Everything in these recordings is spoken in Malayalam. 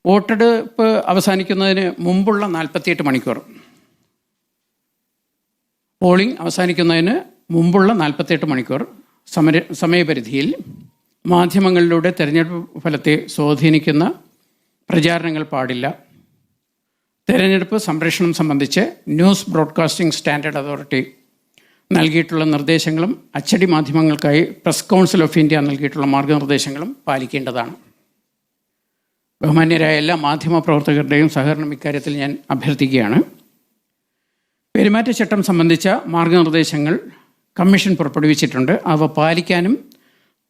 വോട്ടെടുപ്പ് അവസാനിക്കുന്നതിന് മുമ്പുള്ള 48 മണിക്കൂർ, പോളിംഗ് അവസാനിക്കുന്നതിന് മുമ്പുള്ള 48 മണിക്കൂർ സമയപരിധിയിൽ മാധ്യമങ്ങളിലൂടെ തെരഞ്ഞെടുപ്പ് ഫലത്തെ സ്വാധീനിക്കുന്ന പ്രചാരണങ്ങൾ പാടില്ല. തെരഞ്ഞെടുപ്പ് സംപ്രേഷണം സംബന്ധിച്ച് ന്യൂസ് ബ്രോഡ്കാസ്റ്റിംഗ് സ്റ്റാൻഡേർഡ് അതോറിറ്റി നൽകിയിട്ടുള്ള നിർദ്ദേശങ്ങളും അച്ചടി മാധ്യമങ്ങൾക്കായി പ്രസ് കൗൺസിൽ ഓഫ് ഇന്ത്യ നൽകിയിട്ടുള്ള മാർഗനിർദ്ദേശങ്ങളും പാലിക്കേണ്ടതാണ്. ബഹുമാന്യരായ എല്ലാ മാധ്യമപ്രവർത്തകരുടെയും സഹകരണം ഇക്കാര്യത്തിൽ ഞാൻ അഭ്യർത്ഥിക്കുകയാണ്. പെരുമാറ്റച്ചട്ടം സംബന്ധിച്ച മാർഗനിർദ്ദേശങ്ങൾ കമ്മീഷൻ പുറപ്പെടുവിച്ചിട്ടുണ്ട്. അവ പാലിക്കാനും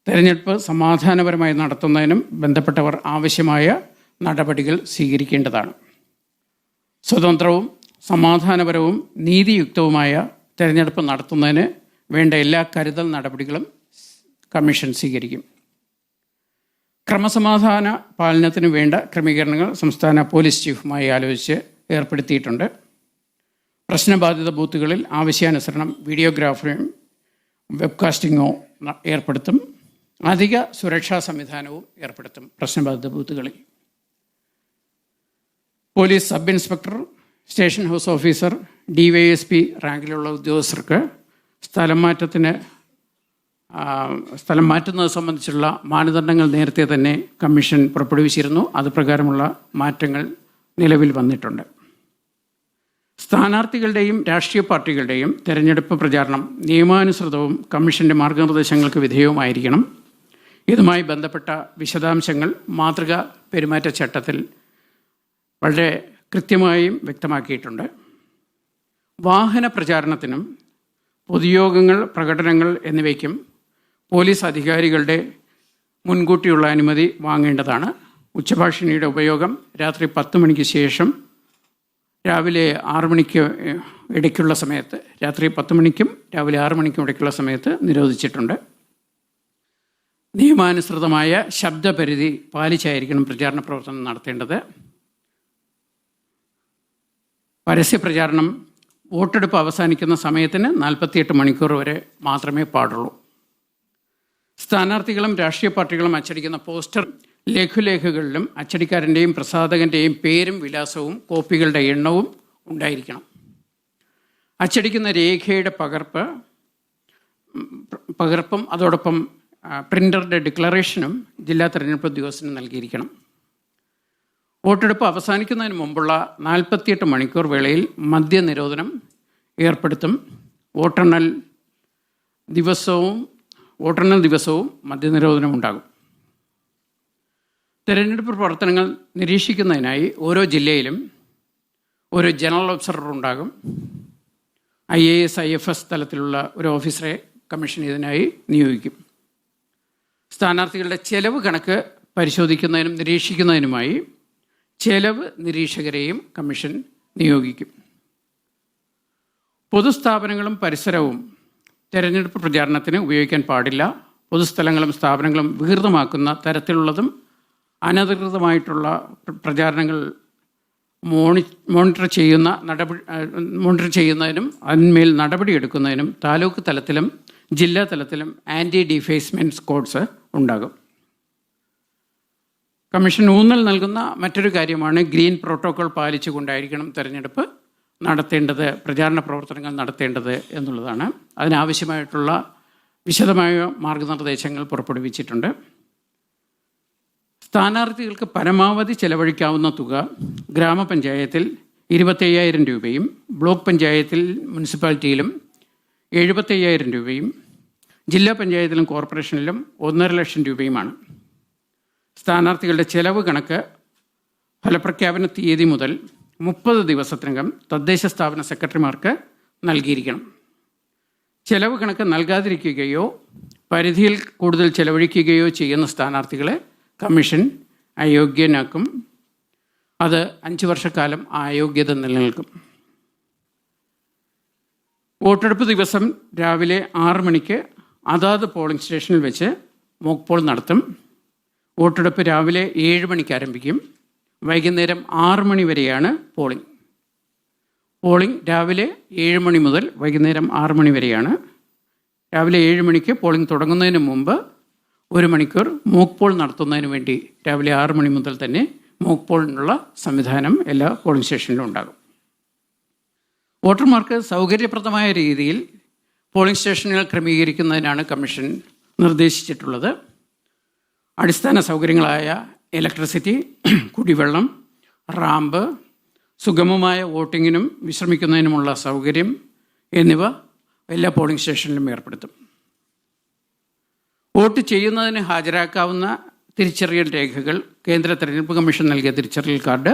തെരഞ്ഞെടുപ്പ് സമാധാനപരമായി നടത്തുന്നതിനും ബന്ധപ്പെട്ടവർ ആവശ്യമായ നടപടികൾ സ്വീകരിക്കേണ്ടതാണ്. സ്വതന്ത്രവും സമാധാനപരവും നീതിയുക്തവുമായ തെരഞ്ഞെടുപ്പ് നടത്തുന്നതിന് വേണ്ട എല്ലാ കരുതൽ നടപടികളും കമ്മീഷൻ സ്വീകരിക്കും. ക്രമസമാധാന പാലനത്തിന് വേണ്ട ക്രമീകരണങ്ങൾ സംസ്ഥാന പോലീസ് ചീഫുമായി ആലോചിച്ച് ഏർപ്പെടുത്തിയിട്ടുണ്ട്. പ്രശ്നബാധിത ബൂത്തുകളിൽ ആവശ്യാനുസരണം വീഡിയോഗ്രാഫിയും വെബ്കാസ്റ്റിങ്ങോ ഏർപ്പെടുത്തും. അധിക സുരക്ഷാ സംവിധാനവും ഏർപ്പെടുത്തും. പ്രശ്നബാധിത ബൂത്തുകളിൽ police sub inspector, station house officer, DYSP റാങ്കിലുള്ള ഉദ്യോഗസ്ഥർക്ക് സ്ഥലം മാറ്റുന്നത് സംബന്ധിച്ചുള്ള മാനദണ്ഡങ്ങൾ നേരത്തെ തന്നെ കമ്മീഷൻ പുറപ്പെടുവിച്ചിരുന്നു. അതുപ്രകാരമുള്ള മാറ്റങ്ങൾ നിലവിൽ വന്നിട്ടുണ്ട്. സ്ഥാനാർത്ഥികളുടെയും രാഷ്ട്രീയ പാർട്ടികളുടെയും തെരഞ്ഞെടുപ്പ് പ്രചാരണം നിയമാനുസൃതവും കമ്മീഷൻ്റെ മാർഗനിർദ്ദേശങ്ങൾക്ക് വിധേയവുമായിരിക്കണം. ഇതുമായി ബന്ധപ്പെട്ട വിശദാംശങ്ങൾ മാതൃകാ പെരുമാറ്റച്ചട്ടത്തിൽ വളരെ കൃത്യമായും വ്യക്തമാക്കിയിട്ടുണ്ട്. വാഹന പ്രചാരണത്തിനും പൊതുയോഗങ്ങൾ, പ്രകടനങ്ങൾ എന്നിവയ്ക്കും പോലീസ് അധികാരികളുടെ മുൻകൂട്ടിയുള്ള അനുമതി വാങ്ങേണ്ടതാണ്. ഉച്ചഭാഷിണിയുടെ ഉപയോഗം രാത്രി 10 മണിക്ക് ശേഷം രാവിലെ 6 മണിക്ക് ഇടയ്ക്കുള്ള സമയത്ത്, രാത്രി 10 മണിക്കും രാവിലെ 6 മണിക്കും ഇടയ്ക്കുള്ള സമയത്ത് നിരോധിച്ചിട്ടുണ്ട്. നിയമാനുസൃതമായ ശബ്ദപരിധി പാലിച്ചായിരിക്കണം പ്രചാരണ പ്രവർത്തനം നടത്തേണ്ടത്. പരസ്യപ്രചാരണം വോട്ടെടുപ്പ് അവസാനിക്കുന്ന സമയത്തിന് 48 മണിക്കൂർ വരെ മാത്രമേ പാടുള്ളൂ. സ്ഥാനാർത്ഥികളും രാഷ്ട്രീയ പാർട്ടികളും അച്ചടിക്കുന്ന പോസ്റ്റർ, ലഘുലേഖകളിലും അച്ചടിക്കാരൻ്റെയും പ്രസാധകൻ്റെയും പേരും വിലാസവും കോപ്പികളുടെ എണ്ണവും ഉണ്ടായിരിക്കണം. അച്ചടിക്കുന്ന രേഖയുടെ പകർപ്പും അതോടൊപ്പം പ്രിൻ്ററുടെ ഡിക്ലറേഷനും ജില്ലാ തെരഞ്ഞെടുപ്പ് ഉദ്യോഗസ്ഥന് നൽകിയിരിക്കണം. വോട്ടെടുപ്പ് അവസാനിക്കുന്നതിന് മുമ്പുള്ള 48 മണിക്കൂർ വേളയിൽ മദ്യനിരോധനം ഏർപ്പെടുത്തും. വോട്ടെണ്ണൽ ദിവസവും മദ്യനിരോധനം ഉണ്ടാകും. തെരഞ്ഞെടുപ്പ് പ്രവർത്തനങ്ങൾ നിരീക്ഷിക്കുന്നതിനായി ഓരോ ജില്ലയിലും ഒരു ജനറൽ ഒബ്സർവർ ഉണ്ടാകും. IAS, IFS തലത്തിലുള്ള ഒരു ഓഫീസറെ കമ്മീഷൻ ഇതിനായി നിയോഗിക്കും. സ്ഥാനാർത്ഥികളുടെ ചെലവ് കണക്ക് പരിശോധിക്കുന്നതിനും നിരീക്ഷിക്കുന്നതിനുമായി ചെലവ് നിരീക്ഷകരെയും കമ്മീഷൻ നിയോഗിക്കും. പൊതുസ്ഥാപനങ്ങളും പരിസരവും തെരഞ്ഞെടുപ്പ് പ്രചാരണത്തിന് ഉപയോഗിക്കാൻ പാടില്ല. പൊതുസ്ഥലങ്ങളും സ്ഥാപനങ്ങളും വികൃതമാക്കുന്ന തരത്തിലുള്ളതും അനധികൃതമായിട്ടുള്ള പ്രചാരണങ്ങൾ മോണിറ്റർ ചെയ്യുന്നതിനും അതിന്മേൽ നടപടിയെടുക്കുന്നതിനും താലൂക്ക് തലത്തിലും ജില്ലാ തലത്തിലും ആൻറ്റി ഡിഫേസ്മെൻറ്റ് സ്ക്വാഡ്സ് ഉണ്ടാകും. കമ്മീഷൻ ഊന്നൽ നൽകുന്ന മറ്റൊരു കാര്യമാണ് ഗ്രീൻ പ്രോട്ടോക്കോൾ പാലിച്ചുകൊണ്ടായിരിക്കണം തെരഞ്ഞെടുപ്പ് നടത്തേണ്ടത്, പ്രചാരണ പ്രവർത്തനങ്ങൾ നടത്തേണ്ടത് എന്നുള്ളതാണ്. അതിനാവശ്യമായിട്ടുള്ള വിശദമായ മാർഗനിർദ്ദേശങ്ങൾ പുറപ്പെടുവിച്ചിട്ടുണ്ട്. സ്ഥാനാർത്ഥികൾക്ക് പരമാവധി ചെലവഴിക്കാവുന്ന തുക ഗ്രാമപഞ്ചായത്തിൽ 25,000 രൂപയും ബ്ലോക്ക് പഞ്ചായത്തിൽ മുനിസിപ്പാലിറ്റിയിലും 75,000 രൂപയും ജില്ലാ പഞ്ചായത്തിലും കോർപ്പറേഷനിലും 1.5 ലക്ഷം രൂപയുമാണ്. സ്ഥാനാർത്ഥികളുടെ ചെലവ് കണക്ക് ഫലപ്രഖ്യാപന തീയതി മുതൽ 30 ദിവസത്തിനകം തദ്ദേശ സ്ഥാപന സെക്രട്ടറിമാർക്ക് നൽകിയിരിക്കണം. ചെലവ് കണക്ക് നൽകാതിരിക്കുകയോ പരിധിയിൽ കൂടുതൽ ചെലവഴിക്കുകയോ ചെയ്യുന്ന സ്ഥാനാർത്ഥികളെ കമ്മീഷൻ അയോഗ്യനാക്കും. അത് 5 വർഷക്കാലം ആ അയോഗ്യത നിലനിൽക്കും. വോട്ടെടുപ്പ് ദിവസം രാവിലെ 6 മണിക്ക് അതാത് പോളിംഗ് സ്റ്റേഷനിൽ വെച്ച് മോക്ക് പോൾ നടത്തും. വോട്ടെടുപ്പ് രാവിലെ 7 മണിക്ക് ആരംഭിക്കും. വൈകുന്നേരം 6 മണി വരെയാണ് പോളിംഗ്. രാവിലെ 7 മണി മുതൽ വൈകുന്നേരം 6 മണി വരെയാണ്. രാവിലെ 7 മണിക്ക് പോളിംഗ് തുടങ്ങുന്നതിന് മുമ്പ് 1 മണിക്കൂർ മോക്ക് പോൾ നടത്തുന്നതിന് വേണ്ടി രാവിലെ 6 മണി മുതൽ തന്നെ മോക്ക് പോളിനുള്ള സംവിധാനം എല്ലാ പോളിംഗ് സ്റ്റേഷനിലും ഉണ്ടാകും. വോട്ടർമാർക്ക് സൗകര്യപ്രദമായ രീതിയിൽ പോളിംഗ് സ്റ്റേഷനുകൾ ക്രമീകരിക്കുന്നതിനാണ് കമ്മീഷൻ നിർദ്ദേശിച്ചിട്ടുള്ളത്. അടിസ്ഥാന സൗകര്യങ്ങളായ ഇലക്ട്രിസിറ്റി, കുടിവെള്ളം, റാമ്പ്, സുഗമമായ വോട്ടിങ്ങിനും വിശ്രമിക്കുന്നതിനുമുള്ള സൗകര്യം എന്നിവ എല്ലാ പോളിംഗ് സ്റ്റേഷനിലും ഏർപ്പെടുത്തും. വോട്ട് ചെയ്യുന്നതിന് ഹാജരാക്കാവുന്ന തിരിച്ചറിയൽ രേഖകൾ കേന്ദ്ര തെരഞ്ഞെടുപ്പ് കമ്മീഷൻ നൽകിയ തിരിച്ചറിയൽ card,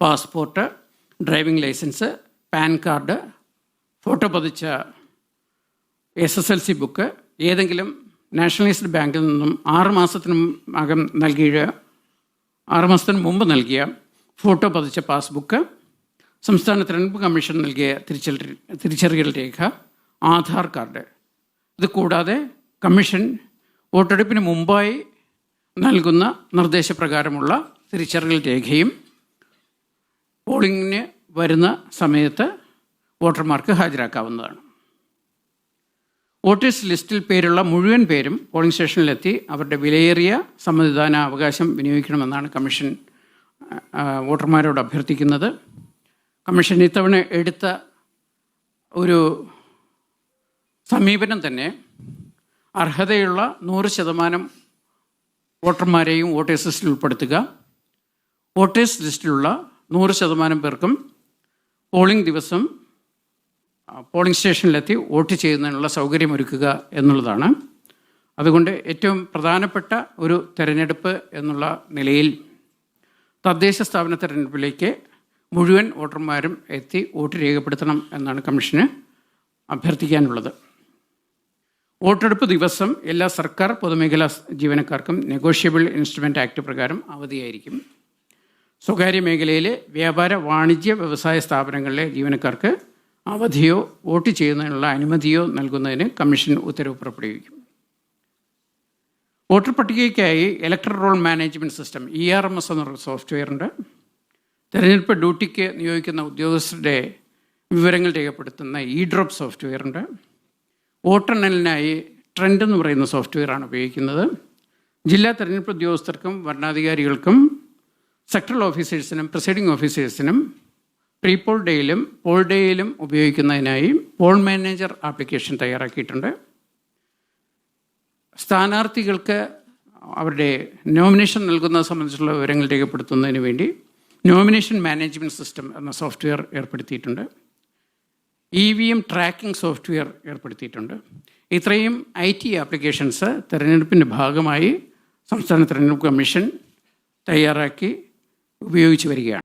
passport, driving licence, PAN card, photo പതിച്ച SSLC ബുക്ക്, ഏതെങ്കിലും നാഷണലൈസ്ഡ് ബാങ്കിൽ നിന്നും 6 മാസത്തിന് മുമ്പ് നൽകിയ ഫോട്ടോ പതിച്ച പാസ്ബുക്ക്, സംസ്ഥാന തെരഞ്ഞെടുപ്പ് കമ്മീഷൻ നൽകിയ തിരിച്ചറിയൽ രേഖ, ആധാർ കാർഡ്. ഇത് കൂടാതെ കമ്മീഷൻ വോട്ടെടുപ്പിന് മുമ്പായി നൽകുന്ന നിർദ്ദേശപ്രകാരമുള്ള തിരിച്ചറിയൽ രേഖയും പോളിംഗിന് വരുന്ന സമയത്ത് വോട്ടർമാർക്ക് ഹാജരാക്കാവുന്നതാണ്. വോട്ടേഴ്സ് ലിസ്റ്റിൽ പേരുള്ള മുഴുവൻ പേരും പോളിംഗ് സ്റ്റേഷനിലെത്തി അവരുടെ വിലയേറിയ സമ്മതിദാന അവകാശം വിനിയോഗിക്കണമെന്നാണ് കമ്മീഷൻ വോട്ടർമാരോട് അഭ്യർത്ഥിക്കുന്നത്. കമ്മീഷൻ ഇത്തവണ എടുത്ത ഒരു സമീപനം തന്നെ അർഹതയുള്ള 100% വോട്ടർമാരെയും വോട്ടേഴ്സ് ലിസ്റ്റിൽ ഉൾപ്പെടുത്തുക. വോട്ടേഴ്സ് ലിസ്റ്റിലുള്ള 100% പേർക്കും പോളിംഗ് ദിവസം പോളിംഗ് സ്റ്റേഷനിലെത്തി വോട്ട് ചെയ്യുന്നതിനുള്ള സൗകര്യമൊരുക്കുക എന്നുള്ളതാണ്. അതുകൊണ്ട് ഏറ്റവും പ്രധാനപ്പെട്ട ഒരു തെരഞ്ഞെടുപ്പ് എന്നുള്ള നിലയിൽ തദ്ദേശ സ്ഥാപന തെരഞ്ഞെടുപ്പിലേക്ക് മുഴുവൻ വോട്ടർമാരും എത്തി വോട്ട് രേഖപ്പെടുത്തണം എന്നാണ് കമ്മീഷന് അഭ്യർത്ഥിക്കാനുള്ളത്. വോട്ടെടുപ്പ് ദിവസം എല്ലാ സർക്കാർ പൊതുമേഖലാ ജീവനക്കാർക്കും നെഗോഷ്യബിൾ ഇൻസ്ട്രുമെൻ്റ് ആക്ട് പ്രകാരം അവധിയായിരിക്കും. സ്വകാര്യ മേഖലയിലെ വ്യാപാര, വാണിജ്യ, വ്യവസായ സ്ഥാപനങ്ങളിലെ ജീവനക്കാർക്ക് അവധിയോ വോട്ട് ചെയ്യുന്നതിനുള്ള അനുമതിയോ നൽകുന്നതിന് കമ്മീഷൻ ഉത്തരവ് പുറപ്പെടുവിക്കും. വോട്ടർ പട്ടികയ്ക്കായി electoral roll management system ERMS എന്നൊരു സോഫ്റ്റ്വെയർ ഉണ്ട്. തെരഞ്ഞെടുപ്പ് ഡ്യൂട്ടിക്ക് നിയോഗിക്കുന്ന ഉദ്യോഗസ്ഥരുടെ വിവരങ്ങൾ രേഖപ്പെടുത്തുന്ന E-DROP സോഫ്റ്റ്വെയർ ഉണ്ട്. വോട്ടെണ്ണലിനായി ട്രെൻഡ് എന്ന് പറയുന്ന സോഫ്റ്റ്വെയറാണ് ഉപയോഗിക്കുന്നത്. ജില്ലാ തെരഞ്ഞെടുപ്പ് ഉദ്യോഗസ്ഥർക്കും ഭരണാധികാരികൾക്കും സെക്ടറൽ ഓഫീസേഴ്സിനും പ്രിസൈഡിംഗ് ഓഫീസേഴ്സിനും പ്രീ പോൾ ഡേയിലും പോൾ ഡേയിലും ഉപയോഗിക്കുന്നതിനായി പോൾ മാനേജർ ആപ്ലിക്കേഷൻ തയ്യാറാക്കിയിട്ടുണ്ട്. സ്ഥാനാർത്ഥികൾക്ക് അവരുടെ നോമിനേഷൻ നൽകുന്നത് സംബന്ധിച്ചുള്ള വിവരങ്ങൾ രേഖപ്പെടുത്തുന്നതിന് വേണ്ടി നോമിനേഷൻ മാനേജ്മെൻറ്റ് സിസ്റ്റം എന്ന സോഫ്റ്റ്വെയർ ഏർപ്പെടുത്തിയിട്ടുണ്ട്. EVM ട്രാക്കിംഗ് സോഫ്റ്റ്വെയർ ഏർപ്പെടുത്തിയിട്ടുണ്ട്. ഇത്രയും IT ആപ്ലിക്കേഷൻസ് തെരഞ്ഞെടുപ്പിൻ്റെ ഭാഗമായി സംസ്ഥാന തെരഞ്ഞെടുപ്പ് കമ്മീഷൻ തയ്യാറാക്കി ഉപയോഗിച്ച് വരികയാണ്.